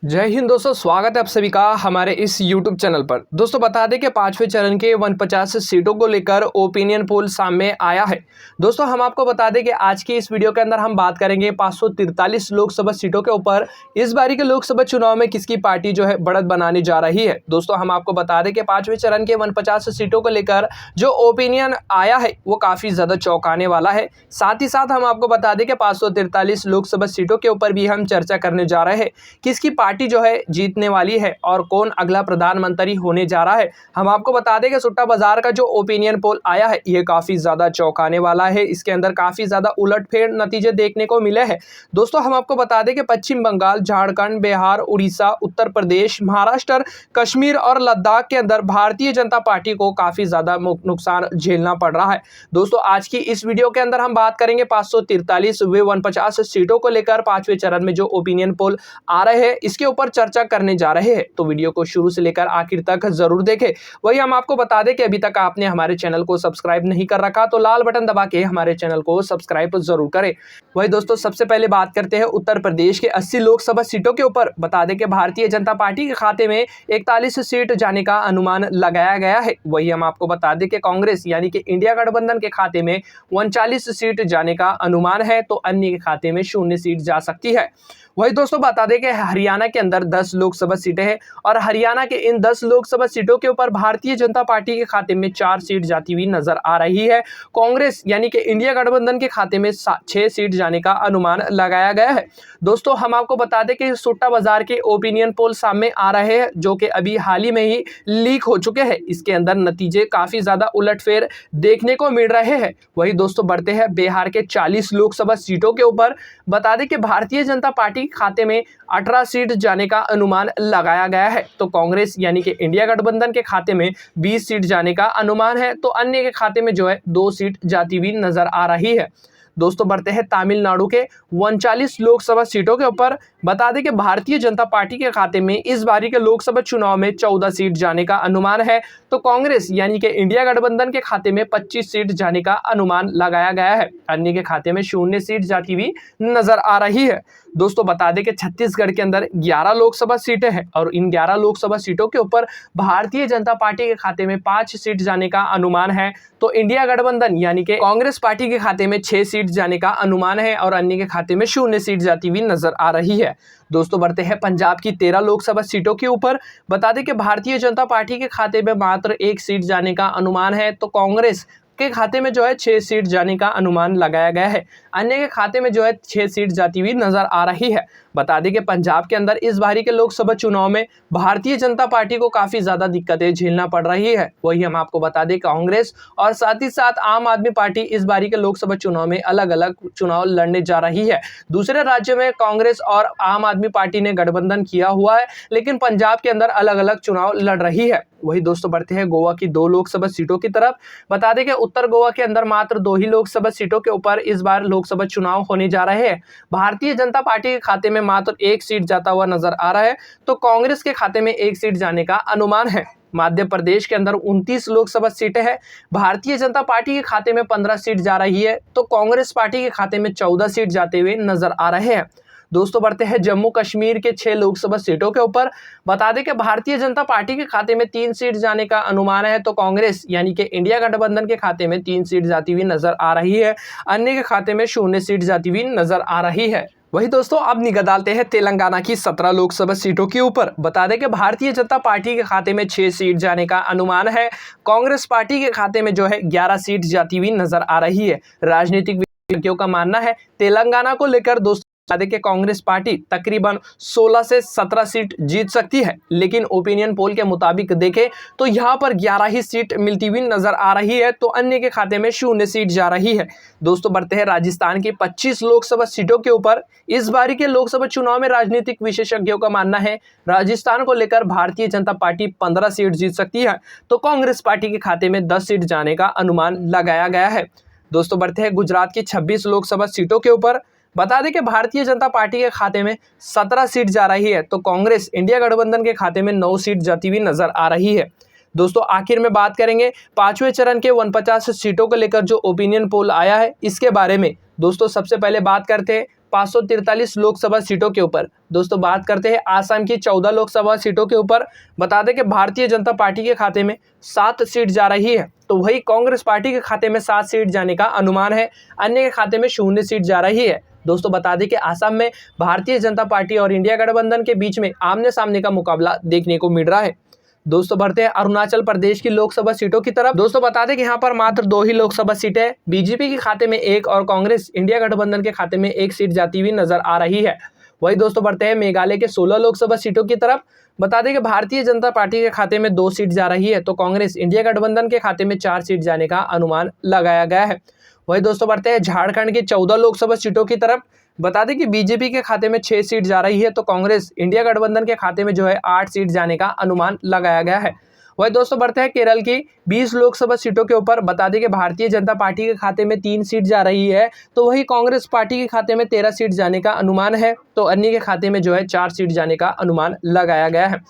जय हिंद दोस्तों, स्वागत है आप सभी का हमारे इस YouTube चैनल पर। दोस्तों बता दें कि पांचवें चरण के 49 सीटों को लेकर ओपिनियन पोल सामने आया है। दोस्तों हम आपको बता दें कि आज की इस वीडियो के अंदर हम बात करेंगे 543 लोकसभा सीटों के ऊपर इस बारी के लोकसभा चुनाव में किसकी पार्टी जो है बढ़त बनाने जा रही है। दोस्तों हम आपको बता दें कि पांचवें चरण के 49 सीटों को लेकर जो ओपिनियन आया है वो काफ़ी ज़्यादा चौंकाने वाला है। साथ ही साथ हम आपको बता दें कि 543 लोकसभा सीटों के ऊपर भी हम चर्चा करने जा रहे हैं किसकी पार्टी जो है जीतने वाली है और कौन अगला प्रधानमंत्री होने जा रहा है। हम आपको बता दें कि सुट्टा बाजार का जो ओपिनियन पोल आया है ये काफ़ी ज़्यादा चौंकाने वाला है। इसके अंदर काफ़ी ज़्यादा उलटफेर नतीजे देखने को मिले हैं। दोस्तों हम आपको बता दें कि पश्चिम बंगाल, झारखंड, बिहार, उड़ीसा, उत्तर प्रदेश, महाराष्ट्र, कश्मीर और लद्दाख के अंदर भारतीय जनता पार्टी को काफ़ी ज़्यादा नुकसान झेलना पड़ रहा है। दोस्तों आज की इस वीडियो के अंदर हम बात करेंगे 543 व 49 सीटों को लेकर पांचवें चरण में जो ओपिनियन पोल आ रहे हैं इसके ऊपर चर्चा करने जा रहे हैं। तो वीडियो को शुरू से लेकर आखिर तक जरूर देखें। वही हम आपको बता दें कि अभी तक आपने हमारे चैनल को सब्सक्राइब नहीं कर रखा तो लाल बटन दबा के हमारे चैनल को सब्सक्राइब जरूर करें। वही दोस्तों सबसे पहले बात करते हैं उत्तर प्रदेश के 80 लोकसभा सीटों के ऊपर। बता दें कि भारतीय जनता पार्टी के खाते में 41 सीट जाने का अनुमान लगाया गया है। वही हम आपको बता दें कि कांग्रेस यानी कि इंडिया गठबंधन के खाते में 39 सीट जाने का अनुमान है तो अन्य के खाते में 0 सीट जा सकती है। वही दोस्तों बता दें कि हरियाणा के अंदर 10 लोकसभा सीटें हैं और हरियाणा के इन 10 लोकसभा सीटों के ऊपर भारतीय जनता पार्टी के खाते में 4 सीट जाती हुई नजर आ रही है। कांग्रेस यानी कि इंडिया गठबंधन के खाते में 6 सीट जाने का अनुमान लगाया गया है। दोस्तों हम आपको बता दें कि सुट्टा बाजार के ओपिनियन पोल सामने आ रहे हैं जो कि अभी हाल ही में ही लीक हो चुके हैं। इसके अंदर नतीजे काफी ज्यादा उलटफेर देखने को मिल रहे हैं। वही दोस्तों बढ़ते हैं बिहार के 40 लोकसभा सीटों के ऊपर। बता दें कि भारतीय जनता पार्टी खाते में 18 सीट जाने का अनुमान लगाया गया है तो कांग्रेस यानी कि इंडिया गठबंधन के खाते में 20 सीट जाने का अनुमान है तो अन्य के खाते में जो है 2 सीट जाती हुई नजर आ रही है। दोस्तों बढ़ते हैं तमिलनाडु के 39 लोकसभा सीटों के ऊपर। बता दें कि भारतीय जनता पार्टी के खाते में इस बारी के लोकसभा चुनाव में 14 सीट जाने का अनुमान है तो कांग्रेस यानी कि इंडिया गठबंधन के खाते में 25 सीट जाने का अनुमान लगाया गया है। अन्य के खाते में 0 सीट जाती हुई नजर आ रही है। दोस्तों बता दें कि छत्तीसगढ़ के अंदर 11 लोकसभा सीटें हैं और इन 11 लोकसभा सीटों के ऊपर भारतीय जनता पार्टी के खाते में 5 सीट जाने का अनुमान है तो इंडिया गठबंधन यानी कि कांग्रेस पार्टी के खाते में 6 सीट जाने का अनुमान है और अन्य के खाते में 0 सीट जाती हुई नजर आ रही है। दोस्तों बढ़ते हैं पंजाब की 13 लोकसभा सीटों के ऊपर। बता दें कि भारतीय जनता पार्टी के खाते में मात्र 1 सीट जाने का अनुमान है तो कांग्रेस के खाते में जो है 6 सीट जाने का अनुमान लगाया गया है। अन्य के खाते में जो है 6 सीट जाती हुई नजर आ रही है। बता दें कि पंजाब के अंदर इस बारी के लोकसभा चुनाव में भारतीय जनता पार्टी को काफी ज्यादा दिक्कतें झेलना पड़ रही है। वही हम आपको बता दें कांग्रेस और साथ ही साथ आम आदमी पार्टी इस बारी के लोकसभा चुनाव में अलग अलग चुनाव लड़ने जा रही है। दूसरे राज्यों में कांग्रेस और आम आदमी पार्टी ने गठबंधन किया हुआ है लेकिन पंजाब के अंदर अलग अलग चुनाव लड़ रही है। वही दोस्तों बढ़ते हैं गोवा की 2 लोकसभा सीटों की तरफ। बता दें कि उत्तर गोवा के अंदर मात्र 2 ही लोकसभा सीटों के ऊपर इस बार लोकसभा चुनाव होने जा रहे हैं। भारतीय जनता पार्टी के खाते में मात्र 1 सीट जाता हुआ नजर आ रहा है तो कांग्रेस के खाते में 1 सीट जाने का अनुमान है। मध्य प्रदेश के अंदर 29 लोकसभा सीटें हैं। भारतीय जनता पार्टी के खाते में 15 सीट जा रही है तो कांग्रेस पार्टी के खाते में 14 सीट जाते हुए नजर आ रहे हैं। दोस्तों बढ़ते हैं जम्मू कश्मीर के 6 लोकसभा सीटों के ऊपर। बता दें कि भारतीय जनता पार्टी के खाते में 3 सीट जाने का अनुमान है तो कांग्रेस यानी कि इंडिया गठबंधन के खाते में 3 सीट जाती हुई नजर आ रही है। अन्य के खाते में 0 सीट जाती हुई नजर आ रही है। वही दोस्तों अब निगाह डालते हैं तेलंगाना की 17 लोकसभा सीटों के ऊपर। बता दें कि भारतीय जनता पार्टी के खाते में 6 सीट जाने का अनुमान है। कांग्रेस पार्टी के खाते में जो है 11 सीट जाती हुई नजर आ रही है। राजनीतिक विशेषज्ञों का मानना है तेलंगाना को लेकर दोस्तों बता दें कि कांग्रेस पार्टी तकरीबन 16 से 17 सीट जीत सकती है लेकिन ओपिनियन पोल के मुताबिक देखें तो यहां पर 11 ही सीट मिलती हुई नजर आ रही है तो अन्य के खाते में 0 सीट जा रही है। दोस्तों बढ़ते हैं राजस्थान की 25 लोकसभा सीटों के ऊपर। इस बारी के लोकसभा चुनाव में राजनीतिक विशेषज्ञों का मानना है राजस्थान को लेकर भारतीय जनता पार्टी 15 सीट जीत सकती है तो कांग्रेस पार्टी के खाते में 10 सीट जाने का अनुमान लगाया गया है। दोस्तों बढ़ते हैं गुजरात की 26 लोकसभा सीटों के ऊपर। बता दें कि भारतीय जनता पार्टी के खाते में 17 सीट जा रही है तो कांग्रेस इंडिया गठबंधन के खाते में 9 सीट जाती हुई नजर आ रही है। दोस्तों आखिर में बात करेंगे पांचवें चरण के 49 सीटों को लेकर जो ओपिनियन पोल आया है इसके बारे में। दोस्तों सबसे पहले बात करते हैं 543 लोकसभा सीटों के ऊपर। दोस्तों बात करते हैं आसाम की 14 लोकसभा सीटों के ऊपर। बता दें कि भारतीय जनता पार्टी के खाते में 7 सीट जा रही है, तो वही कांग्रेस पार्टी के खाते में 7 सीट जाने का अनुमान है, अन्य के खाते में 0 सीट जा रही है। दोस्तों बता दें कि आसाम में भारतीय जनता पार्टी और इंडिया गठबंधन के बीच में आमने सामने का मुकाबला देखने को मिल रहा है। दोस्तों बढ़ते हैं अरुणाचल प्रदेश की लोकसभा सीटों की तरफ। दोस्तों बता दें कि यहाँ पर मात्र 2 ही लोकसभा सीटें हैं, बीजेपी के खाते में 1 और कांग्रेस इंडिया गठबंधन के खाते में 1 सीट जाती हुई नजर आ रही है। वही दोस्तों बढ़ते हैं मेघालय के 16 लोकसभा सीटों की तरफ। बता दें कि भारतीय जनता पार्टी के खाते में 2 सीट जा रही है, तो कांग्रेस इंडिया गठबंधन के खाते में 4 सीट जाने का अनुमान लगाया गया है। वही दोस्तों बढ़ते हैं झारखंड की 14 लोकसभा सीटों की तरफ। बता दें कि बीजेपी के खाते में 6 सीट जा रही है, तो कांग्रेस इंडिया गठबंधन के खाते में जो है 8 सीट जाने का अनुमान लगाया गया है। वही दोस्तों बढ़ते हैं केरल की 20 लोकसभा सीटों के ऊपर। बता दें कि भारतीय जनता पार्टी के खाते में 3 सीट जा रही है, तो वही कांग्रेस पार्टी के खाते में 13 सीट जाने का अनुमान है, तो अन्य के खाते में जो है 4 सीट जाने का अनुमान लगाया गया है।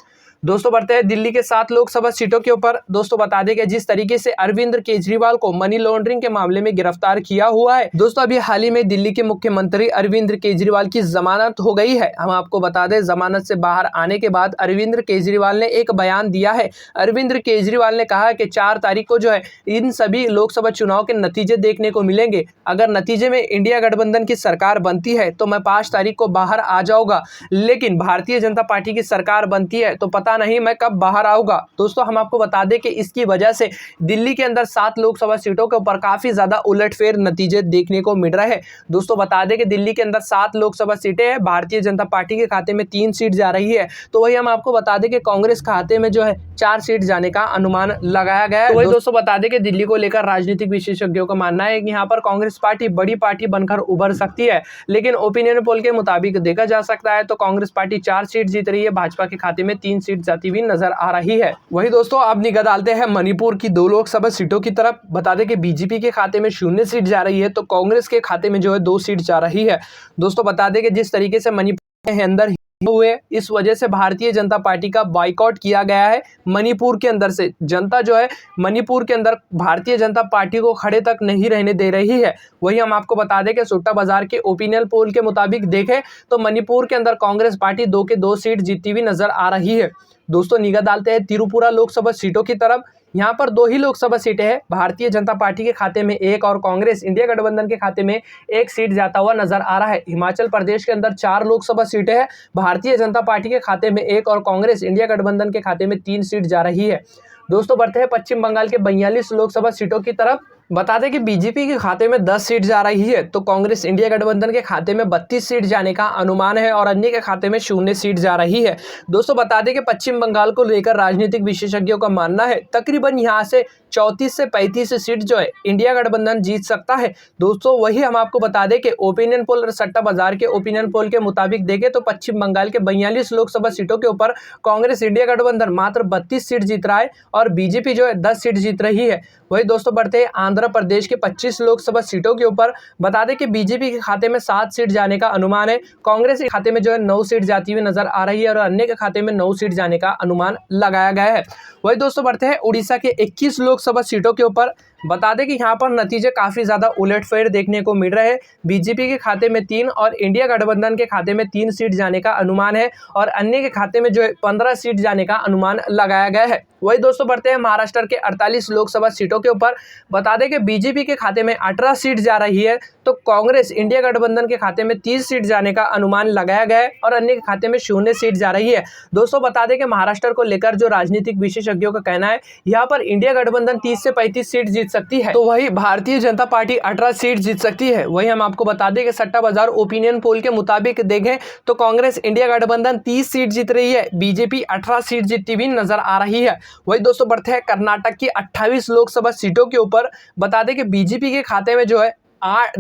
दोस्तों बढ़ते हैं दिल्ली के 7 लोकसभा सीटों के ऊपर। दोस्तों बता दें कि जिस तरीके से अरविंद केजरीवाल को मनी लॉन्ड्रिंग के मामले में गिरफ्तार किया हुआ है, दोस्तों अभी हाल ही में दिल्ली के मुख्यमंत्री अरविंद केजरीवाल की जमानत हो गई है। हम आपको बता दें जमानत से बाहर आने के बाद अरविंद केजरीवाल ने एक बयान दिया है। अरविंद केजरीवाल ने कहा कि 4 तारीख को जो है इन सभी लोकसभा चुनाव के नतीजे देखने को मिलेंगे। अगर नतीजे में इंडिया गठबंधन की सरकार बनती है तो मैं 5 तारीख को बाहर आ जाऊंगा, लेकिन भारतीय जनता पार्टी की सरकार बनती है तो पता नहीं मैं कब बाहर आऊंगा। दोस्तों हम आपको बता दें कि इसकी वजह से दिल्ली के अंदर 7 लोकसभा सीटों के ऊपर काफी ज्यादा उलटफेर नतीजे देखने को मिल रहे हैं। दोस्तों बता दें कि दिल्ली के अंदर 7 लोकसभा सीटें हैं, भारतीय जनता पार्टी के खाते में 3 सीट जा रही है, तो वही हम आपको बता दें कि कांग्रेस खाते में जो है 4 सीट जाने का अनुमान लगाया गया है। तो वही दोस्तों बता दें कि दिल्ली को लेकर राजनीतिक विशेषज्ञों का मानना है कि यहाँ पर कांग्रेस पार्टी बड़ी पार्टी बनकर उभर सकती है, लेकिन ओपिनियन पोल के मुताबिक देखा जा सकता है तो कांग्रेस पार्टी 4 सीट जीत रही है, भाजपा के खाते में 3 सीट जाती हुई नजर आ रही है। वही दोस्तों अब निगाह डालते हैं मणिपुर की 2 लोकसभा सीटों की तरफ। बता दें कि बीजेपी के खाते में 0 सीट जा रही है, तो कांग्रेस के खाते में जो है 2 सीट जा रही है। दोस्तों बता दें कि जिस तरीके से मणिपुर के अंदर हुए, इस वजह से भारतीय जनता पार्टी का बाइकआउट किया गया है। मणिपुर के अंदर से जनता जो है मणिपुर के अंदर भारतीय जनता पार्टी को खड़े तक नहीं रहने दे रही है। वही हम आपको बता दें कि सुट्टा बाजार के ओपिनियन पोल के मुताबिक देखें तो मणिपुर के अंदर कांग्रेस पार्टी 2 के 2 सीट जीतती हुई नजर आ रही है। दोस्तों निगाह डालते हैं त्रिपुरा लोकसभा सीटों की तरफ। यहाँ पर 2 ही लोकसभा सीटें हैं, भारतीय जनता पार्टी के खाते में 1 और कांग्रेस इंडिया गठबंधन के खाते में 1 सीट जाता हुआ नजर आ रहा है। हिमाचल प्रदेश के अंदर 4 लोकसभा सीटें हैं, भारतीय जनता पार्टी के खाते में 1 और कांग्रेस इंडिया गठबंधन के खाते में 3 सीट जा रही है। दोस्तों बढ़ते हैं पश्चिम बंगाल के 42 लोकसभा सीटों की तरफ। बता दें कि बीजेपी के खाते में 10 सीट जा रही है, तो कांग्रेस इंडिया गठबंधन के खाते में 32 सीट जाने का अनुमान है और अन्य के खाते में 0 सीट जा रही है। दोस्तों बता दें कि पश्चिम बंगाल को लेकर राजनीतिक विशेषज्ञों का मानना है तकरीबन यहाँ से 34 से 35 सीट जो है इंडिया गठबंधन जीत सकता है। दोस्तों वही हम आपको बता दें कि ओपिनियन पोल और सट्टा बाजार के ओपिनियन पोल के मुताबिक देखें तो पश्चिम बंगाल के 42 लोकसभा सीटों के ऊपर कांग्रेस इंडिया गठबंधन मात्र 32 सीट जीत रहा है और बीजेपी जो है 10 सीट जीत रही है। वही दोस्तों बढ़ते हैं आंध्र प्रदेश के 25 लोकसभा सीटों के ऊपर। बता दें कि बीजेपी के खाते में 7 सीट जाने का अनुमान है, कांग्रेस के खाते में जो है 9 सीट जाती हुई नजर आ रही है और अन्य के खाते में 9 सीट जाने का अनुमान लगाया गया है। वही दोस्तों बढ़ते हैं उड़ीसा के 21 लोकसभा सीटों के ऊपर। बता दें कि यहाँ पर नतीजे काफी ज्यादा उलटफेर देखने को मिल रहे हैं। बीजेपी के खाते में 3 और इंडिया गठबंधन के खाते में 3 सीट जाने का अनुमान है और अन्य के खाते में जो है 15 सीट जाने का अनुमान लगाया गया है। वही दोस्तों बढ़ते हैं महाराष्ट्र के 48 लोकसभा सीटों के ऊपर। बता दें कि बीजेपी के खाते में 18 सीट जा रही है, तो कांग्रेस इंडिया गठबंधन के खाते में 30 सीट जाने का अनुमान लगाया गया है और अन्य के खाते में 0 सीट जा रही है। दोस्तों बता दें कि महाराष्ट्र को लेकर जो राजनीतिक विशेषज्ञों का कहना है यहाँ पर इंडिया गठबंधन 30 से 35 सीट जीत सकती है, तो वही भारतीय जनता पार्टी 18 सीट जीत सकती है। वही हम आपको बता दें कि सट्टा बाजार ओपिनियन पोल के मुताबिक देखें तो कांग्रेस इंडिया गठबंधन 30 सीट जीत रही है, बीजेपी 18 सीट जीतती हुई नजर आ रही है। वही दोस्तों बढ़ते हैं कर्नाटक की 28 लोकसभा सीटों के ऊपर। बता दें कि बीजेपी के खाते में जो है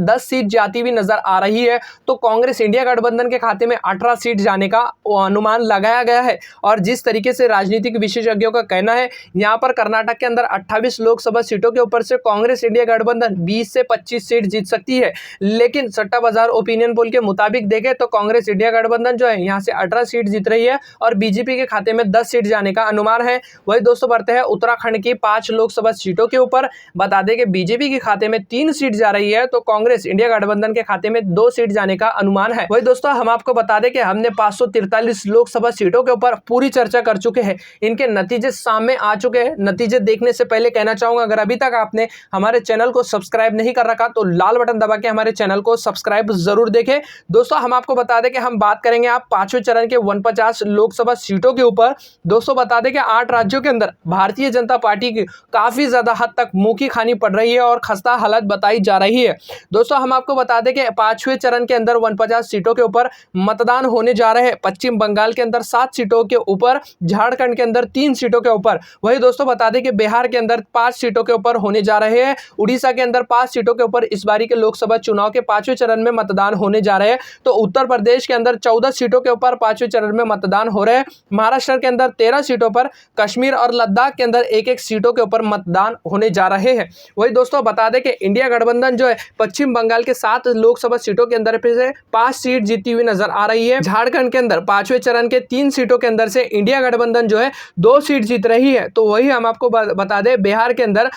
10 सीट जाती हुई नजर आ रही है, तो कांग्रेस इंडिया गठबंधन के खाते में 18 सीट जाने का अनुमान लगाया गया है। और जिस तरीके से राजनीतिक विशेषज्ञों का कहना है यहाँ पर कर्नाटक के अंदर 28 लोकसभा सीटों के ऊपर से कांग्रेस इंडिया गठबंधन 20 से 25 सीट जीत सकती है, लेकिन सट्टा बाजार ओपिनियन पोल के मुताबिक देखें तो कांग्रेस इंडिया गठबंधन जो है यहाँ से 18 सीट जीत रही है और बीजेपी के खाते में 10 सीट जाने का अनुमान है। वही दोस्तों बढ़ते हैं उत्तराखंड की 5 लोकसभा सीटों के ऊपर। बता दें कि बीजेपी के खाते में 3 सीट जा रही है, तो कांग्रेस इंडिया गठबंधन के खाते में 2 सीट जाने का अनुमान है। वही दोस्तों हम आपको बता दें कि हमने 543 लोकसभा सीटों के ऊपर पूरी चर्चा कर चुके हैं, इनके नतीजे सामने आ चुके हैं। नतीजे देखने से पहले कहना चाहूंगा, अगर अभी तक आपने हमारे चैनल को सब्सक्राइब नहीं कर रखा तो लाल बटन दबा के हमारे चैनल को सब्सक्राइब जरूर देखें। दोस्तों हम आपको बता दें कि हम बात करेंगे आप 5वें चरण के 49 लोकसभा सीटों के ऊपर। दोस्तों बता दें कि 8 राज्यों के अंदर भारतीय जनता पार्टी की काफी ज्यादा हद तक मुंह की खानी पड़ रही है और खस्ता हालत बताई जा रही है। दोस्तों हम आपको बता दें कि 5वें चरण के अंदर 49 सीटों के ऊपर मतदान होने जा रहे हैं। पश्चिम बंगाल के अंदर 7 सीटों के ऊपर, झारखंड के अंदर 3 सीटों के ऊपर। वही दोस्तों बता दें कि बिहार के अंदर 5 सीटों के ऊपर होने जा रहे हैं। उड़ीसा के अंदर 5 सीटों के ऊपर इस बारी के लोकसभा चुनाव के 5वें चरण में मतदान होने जा रहे हैं। तो उत्तर प्रदेश के अंदर 14 सीटों के ऊपर 5वें चरण में मतदान हो रहे हैं। महाराष्ट्र के अंदर 13 सीटों पर, कश्मीर और लद्दाख के अंदर 1-1 सीटों के ऊपर मतदान होने जा रहे हैं। वही दोस्तों बता दें कि इंडिया गठबंधन जो है पश्चिम बंगाल के 7 लोकसभा सीटों के अंदर से 5 सीट जीती हुई नजर आ रही है। झारखंड के अंदर 5वें चरण के 3 सीटों के अंदर से इंडिया गठबंधन जो है 2 सीट जीत रही है। तो वही हम आपको बता दें, बिहार के अंदर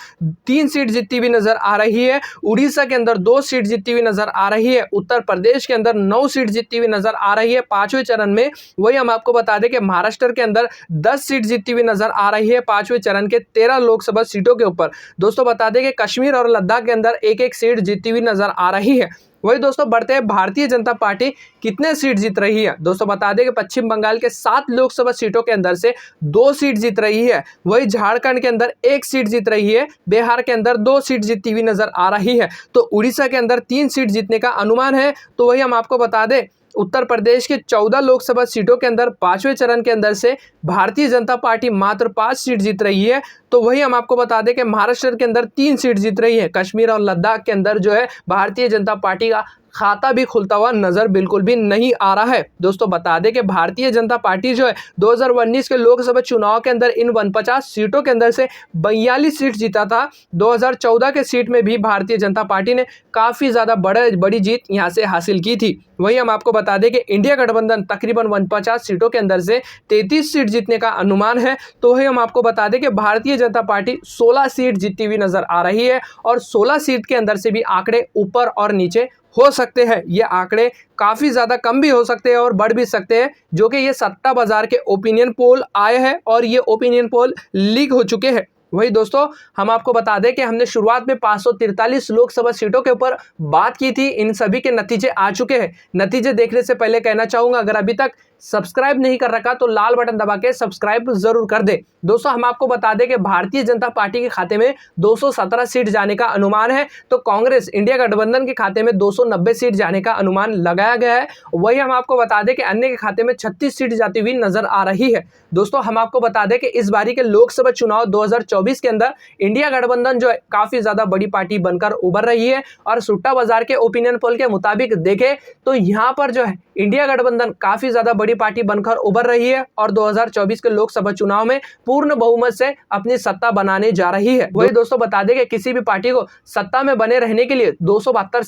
3 सीट जीती हुई नजर आ रही है। उड़ीसा के अंदर 2 सीट जीती हुई नजर आ रही है। उत्तर प्रदेश के अंदर 9 सीट जीती हुई नजर आ रही है 5वें चरण में। वही हम आपको बता दें कि महाराष्ट्र के अंदर 10 सीट जीती हुई नजर आ रही है 5वें चरण के 13 लोकसभा सीटों के ऊपर। दोस्तों बता दें कि कश्मीर और लद्दाख के अंदर 1-1 सीट जीती हुई नजर आ रही है। वही दोस्तों बढ़ते हैं, भारतीय जनता पार्टी कितने सीट जीत रही है। दोस्तों बता दें कि पश्चिम बंगाल के 7 लोकसभा सीटों के अंदर से 2 सीट जीत रही है। वही झारखंड के अंदर 1 सीट जीत रही है। बिहार के अंदर 2 सीट जीती हुई नजर आ रही है। तो उड़ीसा के अंदर 3 सीट जीतने का अनुमान है। तो वही हम आपको बता दें, उत्तर प्रदेश के 14 लोकसभा सीटों के अंदर 5वें चरण के अंदर से भारतीय जनता पार्टी मात्र 5 सीट जीत रही है। तो वही हम आपको बता दें कि महाराष्ट्र के अंदर 3 सीट जीत रही है। कश्मीर और लद्दाख के अंदर जो है भारतीय जनता पार्टी का खाता भी खुलता हुआ नजर बिल्कुल भी नहीं आ रहा है। दोस्तों बता दें कि भारतीय जनता पार्टी जो है 2019 के लोकसभा चुनाव के अंदर इन 49 सीटों के अंदर से 42 सीट जीता था। 2014 के सीट में भी भारतीय जनता पार्टी ने काफी ज्यादा बड़ी जीत यहां से हासिल की थी। वही हम आपको बता दें कि इंडिया गठबंधन तकरीबन 49 सीटों के अंदर से 33 सीट जीतने का अनुमान है। तो वही हम आपको बता दें कि भारतीय जनता पार्टी 16 सीट जीती हुई नजर आ रही है और 16 सीट के अंदर से भी आंकड़े ऊपर और नीचे हो सकते हैं। ये आंकड़े काफी ज्यादा कम भी हो सकते हैं और बढ़ भी सकते हैं, जो कि ये सट्टा बाजार के ओपिनियन पोल आए हैं और ये ओपिनियन पोल लीक हो चुके हैं। वही दोस्तों हम आपको बता दें कि हमने शुरुआत में 543 लोकसभा सीटों के ऊपर बात की थी, इन सभी के नतीजे आ चुके हैं। नतीजे देखने से पहले कहना चाहूंगा, अगर अभी तक सब्सक्राइब नहीं कर रखा तो लाल बटन दबा के सब्सक्राइब जरूर कर दे। दोस्तों हम आपको बता दें कि भारतीय जनता पार्टी के खाते में 217 सीट जाने का अनुमान है। तो कांग्रेस इंडिया गठबंधन के खाते में 290 सीट जाने का अनुमान लगाया गया है। वही हम आपको बता दें कि अन्य के खाते में 36 सीट जाती हुई नजर आ रही है। दोस्तों हम आपको बता दें कि इस बारी के लोकसभा चुनाव 2024 के अंदर इंडिया गठबंधन जो है काफी ज्यादा बड़ी पार्टी बनकर उभर रही है और सट्टा बाजार के ओपिनियन पोल के मुताबिक देखें तो यहाँ पर जो है इंडिया गठबंधन काफी ज्यादा बड़ी पार्टी बनकर उभर रही है और 2024 के लोकसभा चुनाव में पूर्ण बहुमत से अपनी सत्ता बनाने जा रही है। वही दोस्तों बता दें कि किसी भी पार्टी को सत्ता में बने रहने के लिए 272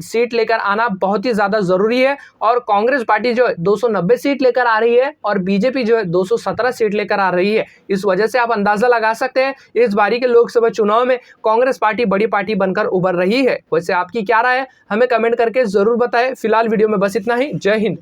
सीट लेकर आना बहुत ही ज्यादा जरूरी है और कांग्रेस पार्टी जो है 290 सीट लेकर आ रही है और बीजेपी जो है 217 सीट लेकर आ रही है। इस वजह से आप अंदाजा लगा सकते हैं इस बारी के लोकसभा चुनाव में कांग्रेस पार्टी बड़ी पार्टी बनकर उभर रही है। वैसे आपकी क्या राय है, हमें कमेंट करके जरूर बताएं। फिलहाल वीडियो में बस इतना ही। जय हिंद।